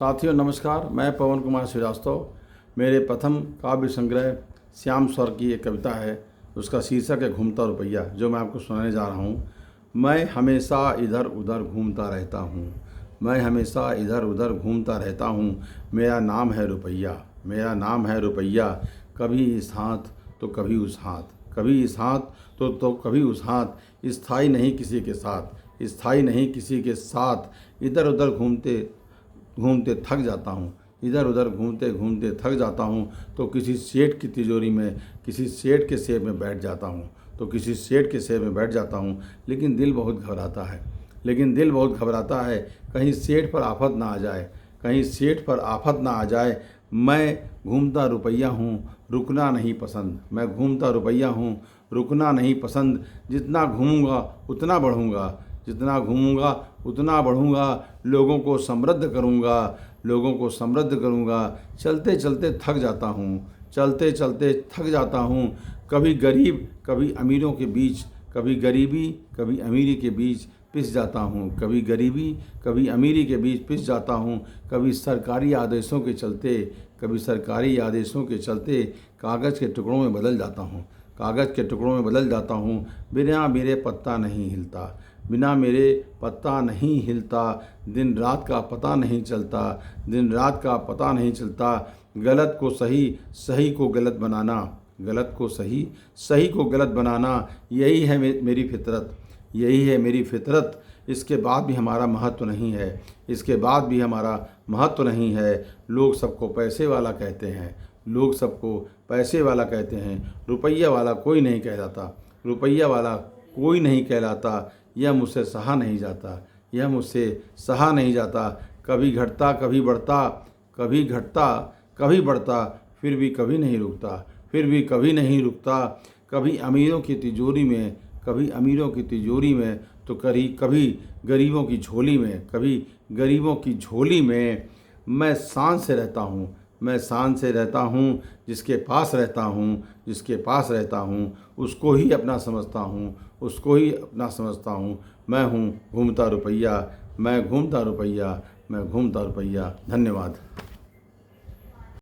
साथियों नमस्कार, मैं पवन कुमार श्रीवास्तव। मेरे प्रथम काव्य संग्रह श्याम स्वर की एक कविता है, उसका शीर्षक है घूमता रुपया, जो मैं आपको सुनाने जा रहा हूँ। मैं हमेशा इधर उधर घूमता रहता हूँ, मैं हमेशा इधर उधर घूमता रहता हूँ। मेरा नाम है रुपया, मेरा नाम है रुपया। कभी इस हाथ तो कभी उस हाथ, कभी इस हाथ तो कभी उस हाथ। स्थायी नहीं किसी के साथ, स्थायी नहीं किसी के साथ। इधर उधर घूमते घूमते थक जाता हूँ, इधर उधर घूमते घूमते थक जाता हूँ। तो किसी सेठ की तिजोरी में, किसी सेठ के सेब में बैठ जाता हूँ, तो किसी सेठ के सेब में बैठ जाता हूँ। लेकिन दिल बहुत घबराता है, लेकिन दिल बहुत घबराता है। कहीं सेठ पर आफत ना आ जाए, कहीं सेठ पर आफत ना आ जाए। मैं घूमता रुपया हूँ, रुकना नहीं पसंद। मैं घूमता रुपया हूँ, रुकना नहीं पसंद। जितना घूमूंगा उतना बढ़ूंगा, जितना घूमूंगा उतना बढ़ूंगा। लोगों को समृद्ध करूंगा, लोगों को समृद्ध करूंगा। चलते चलते थक जाता हूँ, चलते चलते थक जाता हूँ। कभी गरीब कभी अमीरों के बीच, कभी गरीबी कभी अमीरी के बीच पिस जाता हूँ। कभी गरीबी कभी अमीरी के बीच पिस जाता हूँ। कभी सरकारी आदेशों के चलते, कभी सरकारी आदेशों के चलते कागज़ के टुकड़ों में बदल जाता हूँ, कागज़ के टुकड़ों में बदल जाता हूँ। बिना मेरे पत्ता नहीं हिलता, बिना मेरे पत्ता नहीं हिलता। दिन रात का पता नहीं चलता, दिन रात का पता नहीं चलता। गलत को सही, सही को गलत बनाना, गलत को सही, सही को गलत बनाना। यही है मेरी फितरत, यही है मेरी फितरत। इसके बाद भी हमारा महत्व नहीं है, इसके बाद भी हमारा महत्व नहीं है। लोग सबको पैसे वाला कहते हैं, लोग सबको पैसे वाला कहते हैं। रुपया वाला कोई नहीं कहलाता, रुपया वाला कोई नहीं कहलाता। यह मुझसे सहा नहीं जाता, यह मुझसे सहा नहीं जाता। कभी घटता कभी बढ़ता, कभी घटता कभी बढ़ता, फिर भी कभी नहीं रुकता, फिर भी कभी नहीं रुकता। कभी अमीरों की तिजोरी में, कभी अमीरों की तिजोरी में, तो कभी गरीबों की झोली में, कभी गरीबों की झोली में। मैं शान से रहता हूँ, मैं शान से रहता हूँ। जिसके पास रहता हूँ, जिसके पास रहता हूँ, उसको ही अपना समझता हूँ, उसको ही अपना समझता हूँ। मैं हूँ घूमता रुपया, मैं घूमता रुपया, मैं घूमता रुपया। धन्यवाद।